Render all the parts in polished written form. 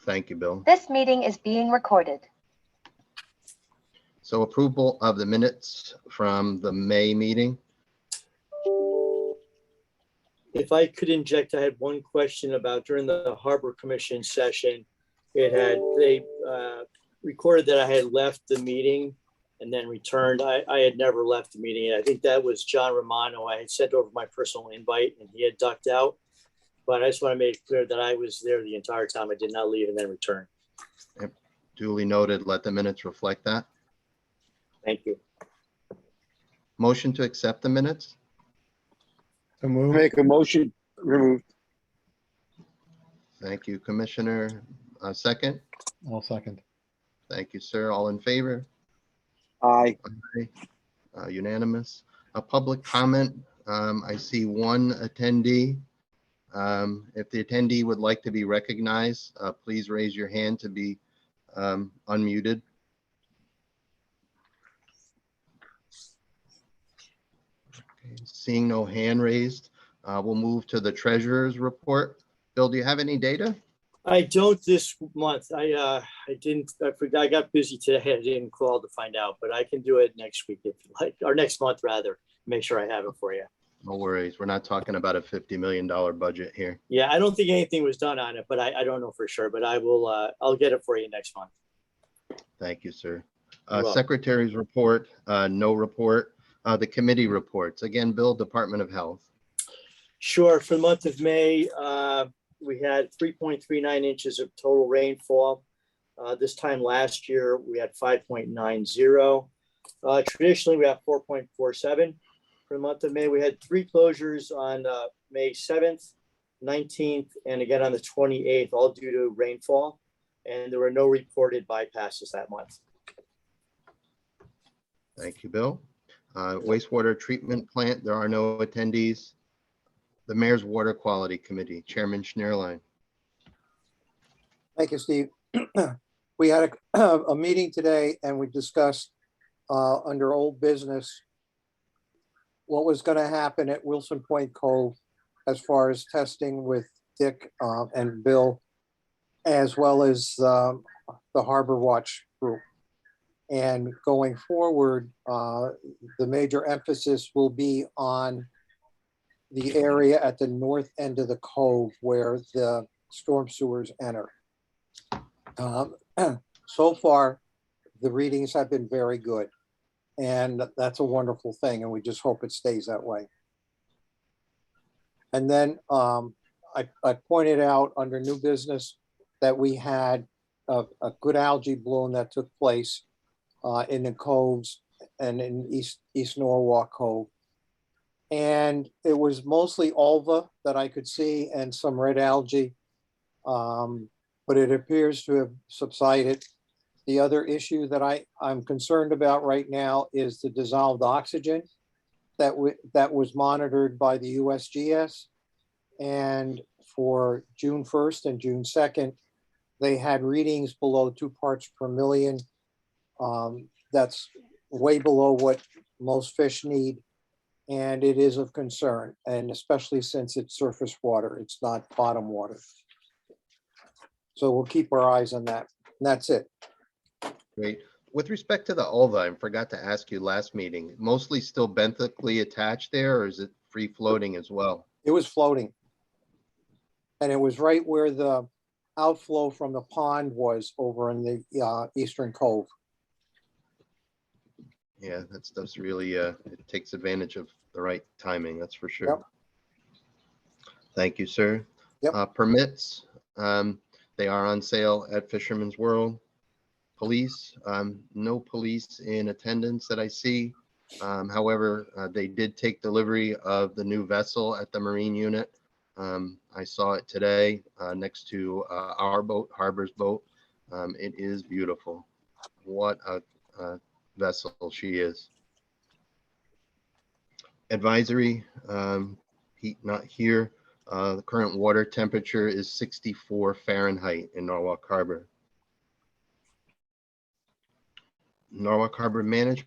Thank you, Bill. This meeting is being recorded. So approval of the minutes from the May meeting. If I could inject, I had one question about during the Harbor Commission session. They recorded that I had left the meeting and then returned. I had never left the meeting. I think that was John Romano. I had sent over my personal invite and he had ducked out. But I just want to make it clear that I was there the entire time. I did not leave and then return. Yep. Duly noted. Let the minutes reflect that. Thank you. Motion to accept the minutes. Make a motion, removed. Thank you, Commissioner. Second. I'll second. Thank you, sir. All in favor? Aye. Aye. Unanimous. A public comment. I see one attendee. If the attendee would like to be recognized, please raise your hand to be unmuted. Okay, seeing no hand raised, we'll move to the treasurer's report. Bill, do you have any data? I don't this month. I forgot. I got busy today. I didn't call to find out, but I can do it next week if you like, or next month rather. Make sure I have it for you. No worries. We're not talking about a $50 million budget here. Yeah, I don't think anything was done on it, but I don't know for sure. But I will. I'll get it for you next month. Thank you, sir. You're welcome. Secretary's report, no report. The committee reports. Again, Bill, Department of Health. Sure. For the month of May, we had 3.39 inches of total rainfall. This time last year, we had 5.90. Traditionally, we have 4.47. For the month of May, we had 3 closures on May 7th, 19th, and again on the 28th, all due to rainfall. And there were no reported bypasses that month. Thank you, Bill. Wastewater treatment plant, there are no attendees. The Mayor's Water Quality Committee, Chairman Schnierlein. Thank you, Steve. We had a meeting today and we discussed under old business what was going to happen at Wilson Point Cove as far as testing with Dick and Bill, as well as the Harbor Watch group. And going forward, the major emphasis will be on the area at the north end of the cove where the storm sewers enter. So far, the readings have been very good. And that's a wonderful thing. And we just hope it stays that way. And then I pointed out under new business that we had a good algae bloom that took place in the coves and in East Norwalk Cove. And it was mostly ulva that I could see and some red algae, but it appears to have subsided. The other issue that I'm concerned about right now is the dissolved oxygen that was monitored by the USGS. And for June 1st and June 2nd, they had readings below 2 parts per million. That's way below what most fish need. And it is of concern, and especially since it's surface water, it's not bottom water. So we'll keep our eyes on that. And that's it. Great. With respect to the ulva, I forgot to ask you last meeting, mostly still benthically attached there, or is it free floating as well? It was floating. And it was right where the outflow from the pond was over in the Eastern Cove. Yeah, that stuff's really, it takes advantage of the right timing, that's for sure. Yep. Thank you, sir. Yep. Permits, they are on sale at Fisherman's World. Police, no police in attendance that I see. However, they did take delivery of the new vessel at the Marine Unit. I saw it today next to our boat, Harbor's boat. It is beautiful. What a vessel she is. Advisory, heat not here. The current water temperature is 64 Fahrenheit in Norwalk Harbor. Norwalk Harbor Management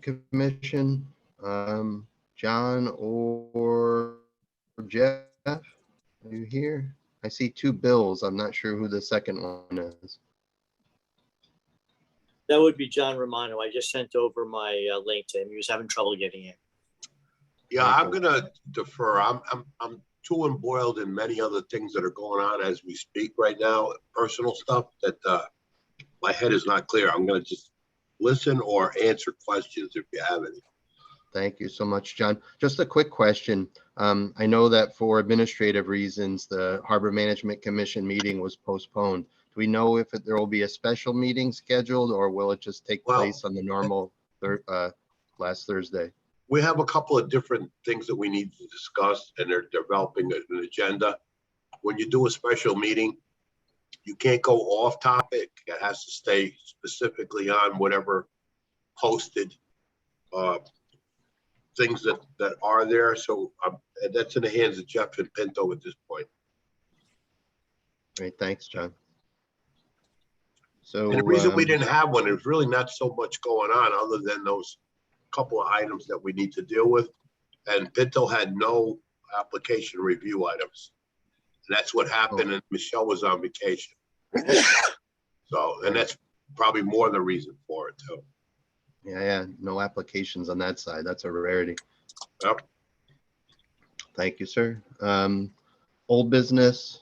Commission, John or Jeff, are you here? I see two bills. I'm not sure who the second one is. That would be John Romano. I just sent over my link to him. He was having trouble getting in. Yeah, Thank I'm you. gonna defer. I'm too embroiled in many other things that are going on as we speak right now, personal stuff that my head is not clear. I'm gonna just listen or answer questions if you have any. Thank you so much, John. Just a quick question. I know that for administrative reasons, the Harbor Management Commission meeting was postponed. Do we know if there will be a special meeting scheduled, or will it just take Well, place on the normal last Thursday? We have a couple of different things that we need to discuss, and they're developing an agenda. When you do a special meeting, you can't go off topic. It has to stay specifically on whatever posted things that are there. So and that's in the hands of Jeff and Pinto at this point. Great, thanks, John. So And the reason we didn't have one, there's really not so much going on other than those couple of items that we need to deal with. And Pinto had no application review items. And that's what happened, and Michelle was on vacation. So, and that's probably more the reason for it too. yeah, no applications on that side. That's a rarity. Yep. Thank you, sir. Old business.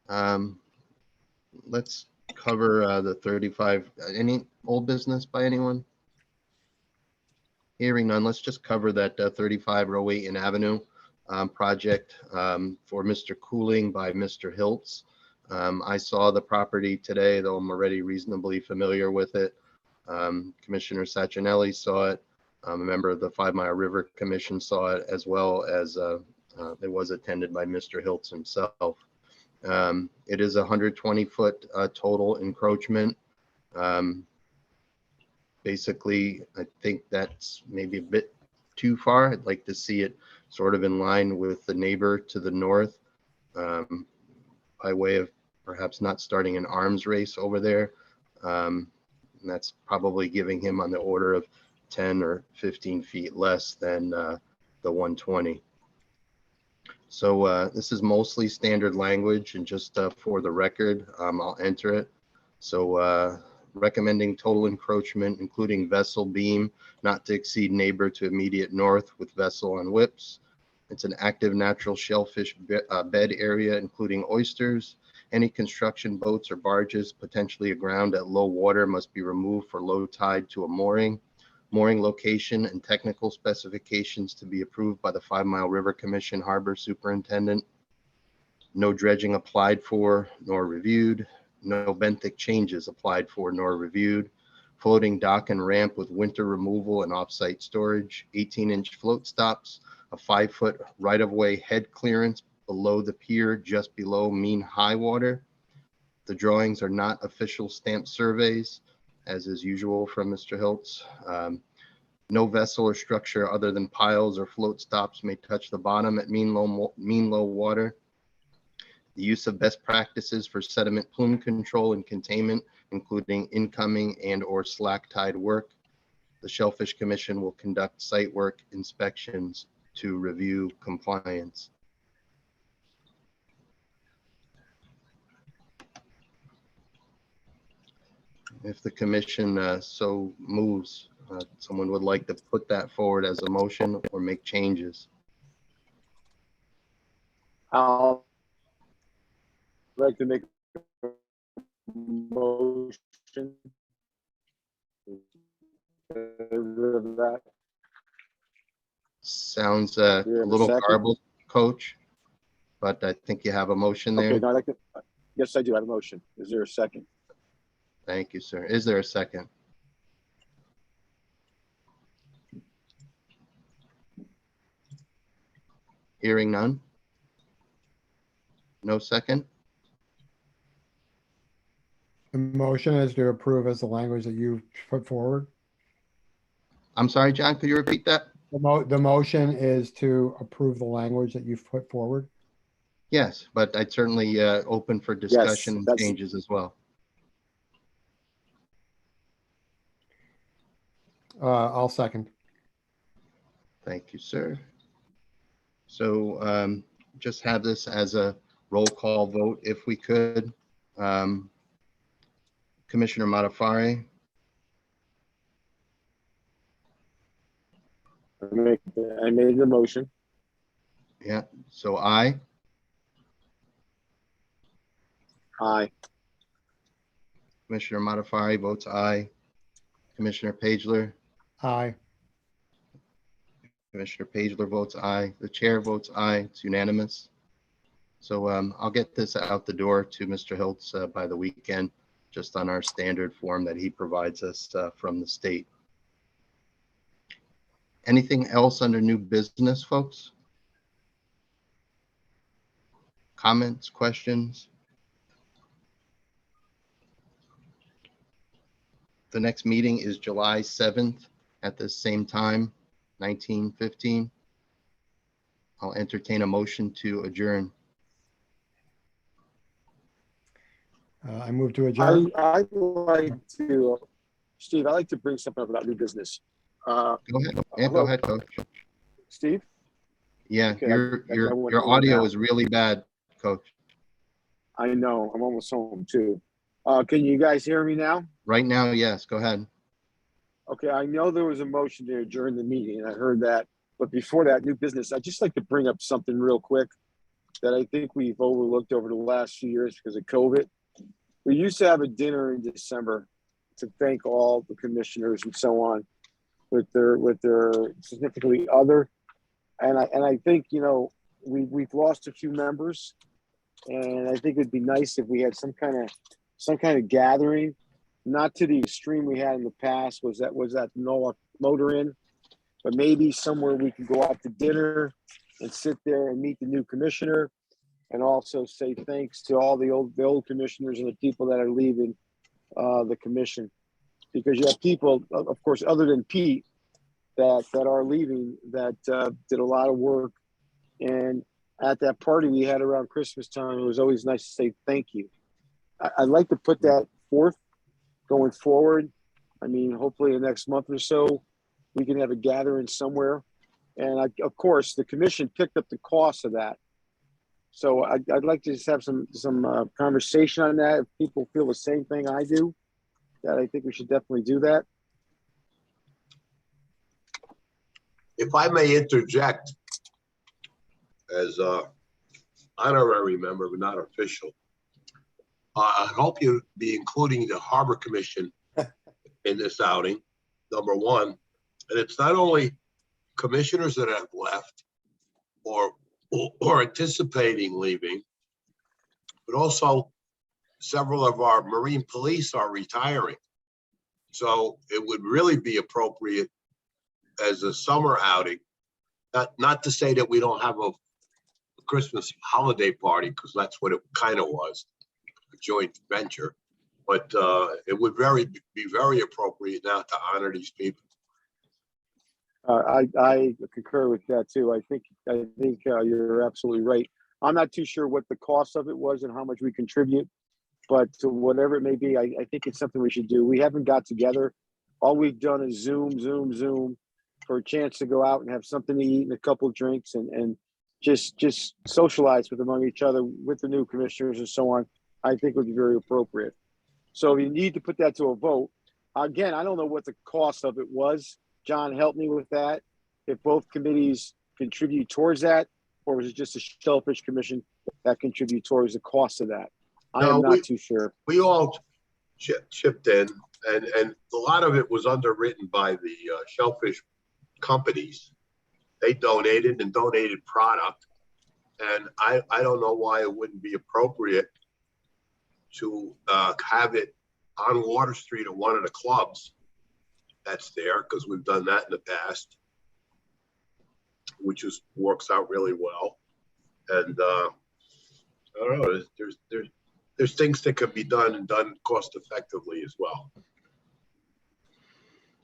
Let's cover the 35. Any old business by anyone? Hearing none, let's just cover that 3508 in Avenue project for Mr. Cooling by Mr. Hiltz. I saw the property today, though I'm already reasonably familiar with it. Commissioner Sachinelli saw it. A member of the 5 Mile River Commission saw it, as well as it was attended by Mr. Hiltz himself. It is a 120-foot total encroachment. Basically, I think that's maybe a bit too far. I'd like to see it sort of in line with the neighbor to the north, by way of perhaps not starting an arms race over there. And that's probably giving him on the order of 10 or 15 feet less than the 120. So this is mostly standard language, and just for the record, I'll enter it. So recommending total encroachment, including vessel beam, not to exceed neighbor to immediate north with vessel on whips. It's an active natural shellfish bed area, including oysters. Any construction boats or barges potentially aground at low water must be removed for low tide to a mooring. Mooring location and technical specifications to be approved by the 5 Mile River Commission Harbor Superintendent. No dredging applied for nor reviewed. No benthic changes applied for nor reviewed. Floating dock and ramp with winter removal and off-site storage. 18-inch float stops. A 5-foot right-of-way head clearance below the pier, just below mean high water. The drawings are not official stamp surveys, as is usual from Mr. Hiltz. No vessel or structure other than piles or float stops may touch the bottom at mean low water. The use of best practices for sediment plume control and containment, including incoming and or slack tide work. The Shellfish Commission will conduct site work inspections to review compliance. If the commission so moves, someone would like to put that forward as a motion or make changes. I'll like to make a motion. That. Sounds Do a we have a little second? garbled, Coach, but I think you have a motion there. Okay, no, yes, I do have a motion. Is there a second? Thank you, sir. Is there a second? Hearing none? No second? The motion is to approve as the language that you've put forward. I'm sorry, John, could you repeat that? The motion is to approve the language that you've put forward. Yes, but I'd certainly open for discussion and that's- changes as well. I'll second. Thank you, sir. So just have this as a roll call vote if we could. Commissioner Matafari, I made the motion. yeah, so aye. Aye. Commissioner Matafari votes aye. Commissioner Pagler, Aye. Commissioner Pagler votes aye. The chair votes aye. It's unanimous. So I'll get this out the door to Mr. Hiltz by the weekend, just on our standard form that he provides us from the state. Anything else under new business, folks? Comments, questions? The next meeting is July 7th at the same time, 19:15. I'll entertain a motion to adjourn. I move to adjourn. I'd like to, Steve, I'd like to bring something up about new business. Go ahead. Yeah, go Hello. ahead, Coach. Steve? Yeah, Okay, your I went your home audio now. is really bad, Coach. I know, I'm almost home too. Can you guys hear me now? Right now, yes, go ahead. Okay, I know there was a motion to adjourn the meeting, and I heard that. But before that, new business, I'd just like to bring up something real quick that I think we've overlooked over the last few years because of COVID. We used to have a dinner in December to thank all the commissioners and so on with their significantly other. And I think, you know, we've lost a few members, and I think it'd be nice if we had some kind of gathering, not to the extreme we had in the past, was that NOLA motor in, but maybe somewhere we could go out to dinner and sit there and meet the new commissioner, and also say thanks to all the old commissioners and the people that are leaving the commission, because you have people, of course, other than Pete, that are leaving that did a lot of work. And at that party we had around Christmas time, it was always nice to say thank you. I'd like to put that forth going forward. I mean, hopefully the next month or so we can have a gathering somewhere. And of course, the commission picked up the cost of that. So I'd like to just have some conversation on that. If people feel the same thing I do, that I think we should definitely do that. If I may interject, as a honorary member, but not official, I hope you'll be including the Harbor Commission in this outing, number one. And it's not only commissioners that have left or anticipating leaving, but also several of our Marine police are retiring. So it would really be appropriate as a summer outing, not to say that we don't have a Christmas holiday party, because that's what it kind of was, a joint venture, but it would be very appropriate now to honor these people. I concur with that too. I think you're absolutely right. I'm not too sure what the cost of it was and how much we contribute, but to whatever it may be, I think it's something we should do. We haven't got together. All we've done is Zoom for a chance to go out and have something to eat and a couple of drinks and just socialize among each other with the new commissioners and so on. I think would be very appropriate. So you need to put that to a vote. Again, I don't know what the cost of it was. John, help me with that. If both committees contribute towards that, or was it just a Shellfish Commission that contribute towards the cost of that? I am not too sure. We all chipped in, and a lot of it was underwritten by the Shellfish companies. They donated product, and I don't know why it wouldn't be appropriate to have it on Water Street at one of the clubs that's there, because we've done that in the past, which works out really well. And I don't know, there's things that could be done and done cost effectively as well.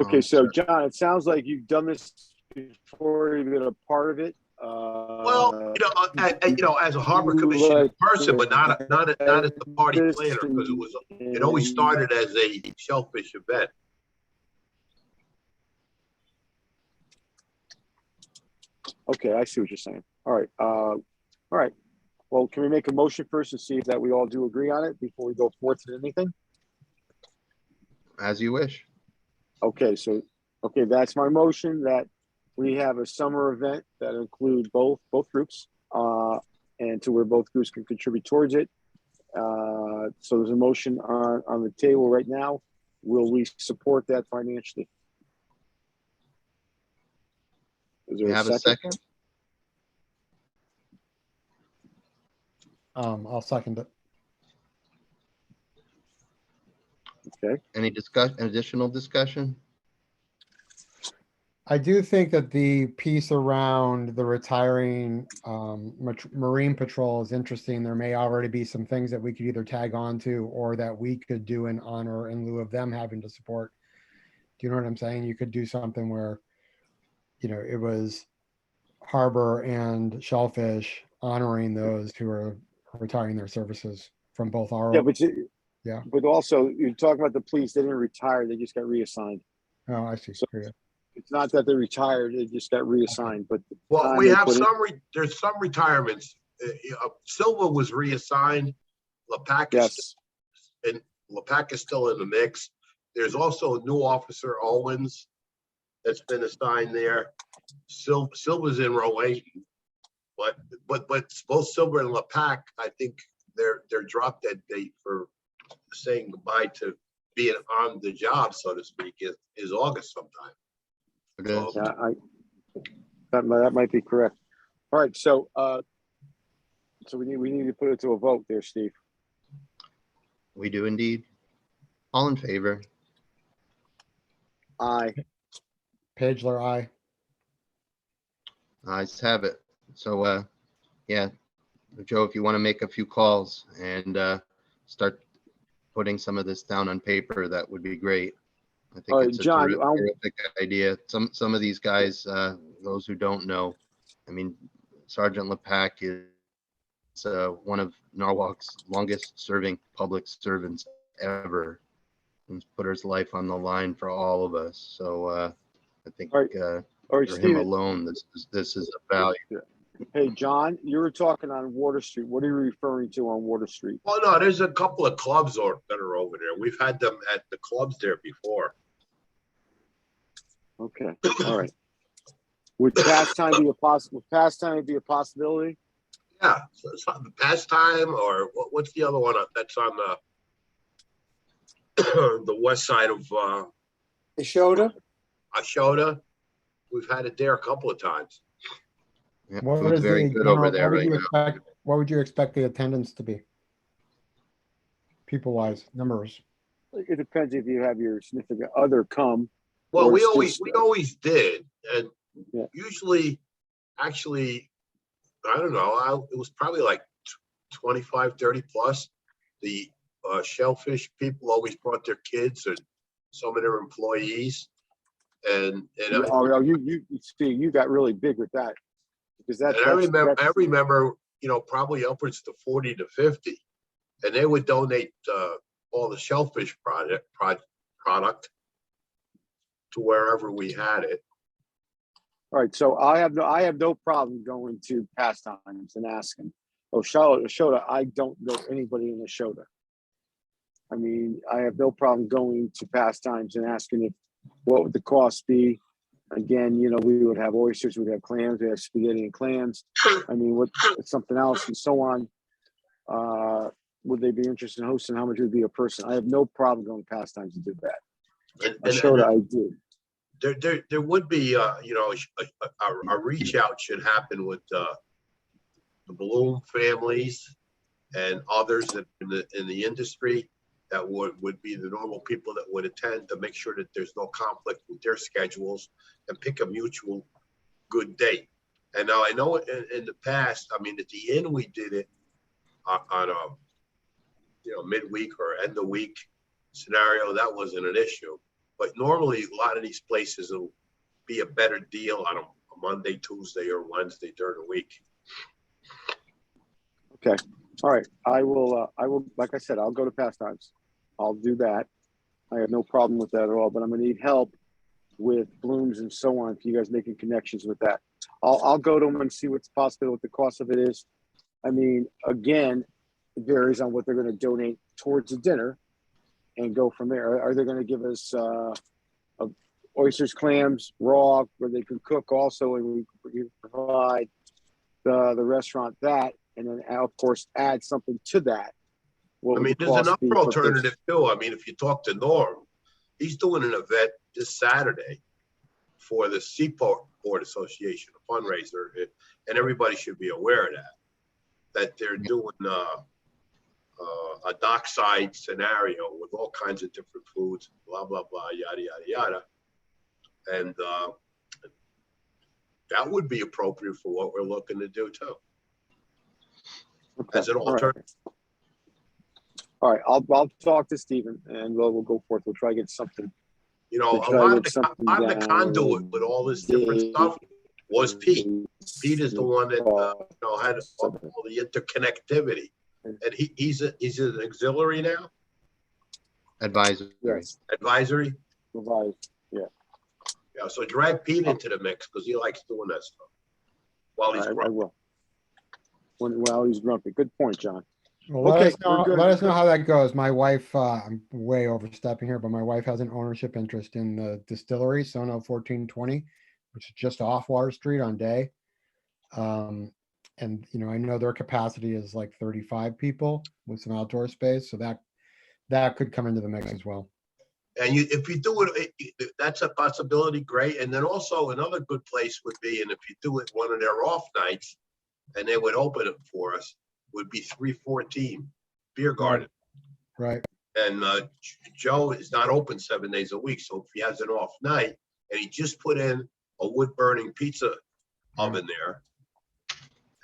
Okay, so John, it sounds like you've done this before, you've been a part of it. Well, as a Harbor Commission person, but not as the party planner, because it always started as a Shellfish event. Okay, I see what you're saying. All right. Well, can we make a motion first and see if that we all do agree on it before we go forth to anything? As you wish. Okay, so, okay, that's my motion, that we have a summer event that include both groups, and to where both groups can contribute towards it. So there's a motion on the table right now. Will we support that financially? Is We there have a second. I'll second it. Okay, Any additional discussion? I do think that the piece around the retiring Marine Patrol is interesting. There may already be some things that we could either tag on to or that we could do in honor in lieu of them having to support. Do you know what I'm saying? You could do something where, it was Harbor and Shellfish honoring those who are retiring their services from both our. yeah, Yeah. but also, you're talking about the police, they didn't retire, they just got reassigned. Oh, I see. So- Yeah. It's not that they retired, they just got reassigned, but. the Well, time we they have put in- there's some retirements. Silva was reassigned. LePac is, Yes, and LePac is still in the mix. There's also a new officer, Owens, that's been assigned there. Silva's in row 8, but both Silva and LePac, I think their drop dead date for saying goodbye to being on the job, so to speak, is August sometime. Okay. yeah, that might be correct. All right, so, so we need to put it to a vote there, Steve. We do indeed. All in favor? Aye. Pagler, aye. Ayes have it. So, yeah, Joe, if you want to make a few calls and start putting some of this down on paper, that would be great. I All think right, it's a John, terrific idea. Some of these guys, those who don't know, I mean, Sergeant LePac is one of Norwalk's longest serving public servants ever. He's put his life on the line for all of us. So I think All right, for him Steven. alone, this is a value. Hey, John, you were talking on Water Street. What are you referring to on Water Street? Well, no, there's a couple of clubs that are over there. We've had them at the clubs there before. Okay, all right. Would pastime be a possibility? Yeah, so it's on the pastime, or what's the other one that's on the west side of Ishota? Ashoda? We've had it there a couple of times. Yeah, What food's is very the good over general- there what would right you now. expect? What would you expect the attendance to be? People-wise, numbers. It depends if you have your significant other come. Well, Or we it's always just, did, and Yeah. usually, actually, I don't know, it was probably like 25, 30 plus. The Shellfish people always brought their kids and some of their employees, and you got really big with that. Because I remember, probably upwards to 40 to 50, and they would donate all the Shellfish product to wherever we had it. All right, so I have no problem going to pastimes and asking. Ashota, I don't know anybody in Ashota. I mean, I have no problem going to pastimes and asking what would the cost be. Again, we would have oysters, we'd have clams, we have spaghetti and clams. I mean, what something else and so on. Would they be interested in hosting? How much would be a person? I have no problem going pastimes to do that. Ashota, I do. There would be, a reach out should happen with the Bloom families and others in the industry that would be the normal people that would attend, to make sure that there's no conflict with their schedules and pick a mutual good date. And now I know in the past, I mean, at the end we did it on a midweek or end of week scenario. That wasn't an issue. But normally, a lot of these places will be a better deal on a Monday, Tuesday, or Wednesday during the week. Okay. All right. I will, like I said, I'll go to pastimes. I'll do that. I have no problem with that at all, but I'm gonna need help with Blooms and so on, for you guys making connections with that. I'll go to them and see what's possible, what the cost of it is. I mean, again, it varies on what they're going to donate towards the dinner and go from there. Are they going to give us oysters, clams, raw, where they can cook also, and we provide the restaurant that, and then of course add something to that? What I would mean, the there's cost another be for this? alternative too. I mean, if you talk to Norm, he's doing an event this Saturday for the Seaport Board Association, a fundraiser, and everybody should be aware of that they're doing a dockside scenario with all kinds of different foods, blah, blah, blah, yada, yada, yada. And that would be appropriate for what we're looking to do too. Okay. As an All right. alternative. All right, I'll talk to Stephen and we'll go forth. We'll try to get something. You know, We'll a try lot to of get the something conduit with all this different stuff was Pete. Pete is the one that had all the interconnectivity, and he's an auxiliary now. Advisor. Yes, Advisory. revised. Yeah. So drag Pete into the mix because he likes doing that stuff while he's I grumpy. will. While he's grumpy. Good point, John. Well, let Okay, us know, we're good. let us know how that goes. My wife, I'm way overstepping here, but my wife has an ownership interest in the distillery, Sono 1420, which is just off Water Street on Day. And, you know, I know their capacity is like 35 people with some outdoor space. So that could come into the mix as well. And if you do it, that's a possibility. Great. And then also another good place would be, and if you do it one of their off nights, and they would open it for us, would be 314 Beer Garden. Right. And Joe is not open 7 days a week. So if he has an off night and he just put in a wood burning pizza oven there,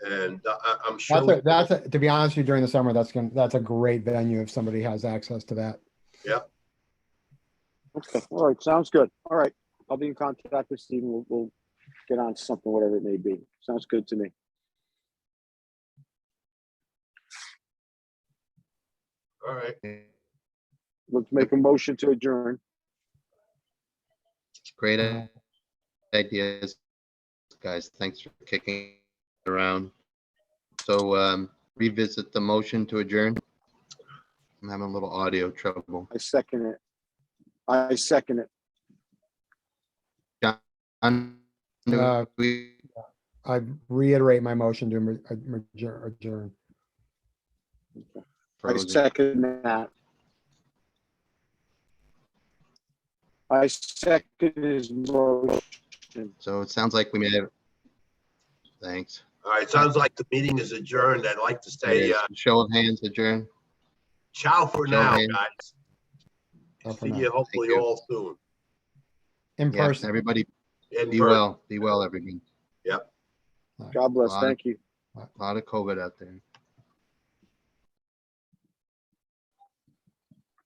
and I'm sure To be honest with you, during the summer, that's a great venue if somebody has access to that. Yeah. Okay. All right. Sounds good. All right. I'll be in contact with Stephen. We'll get on something, whatever it may be. Sounds good to me. All right. Let's make a motion to adjourn. Great ideas, guys. Thanks for kicking it around. So revisit the motion to adjourn. I'm having a little audio trouble. I second it. I second it. John, I reiterate my motion to adjourn. I second that. I second his motion. So it sounds like we may have. Thanks. All right. Sounds like the meeting is adjourned. I'd like to say Show of hands adjourn. ciao for Show of now, hands. guys. Ciao for See now. you hopefully Thank you. all soon. In Yeah, person. everybody In be person. well. Be well, everyone. God bless. Lot of- Thank you. A lot of COVID out there.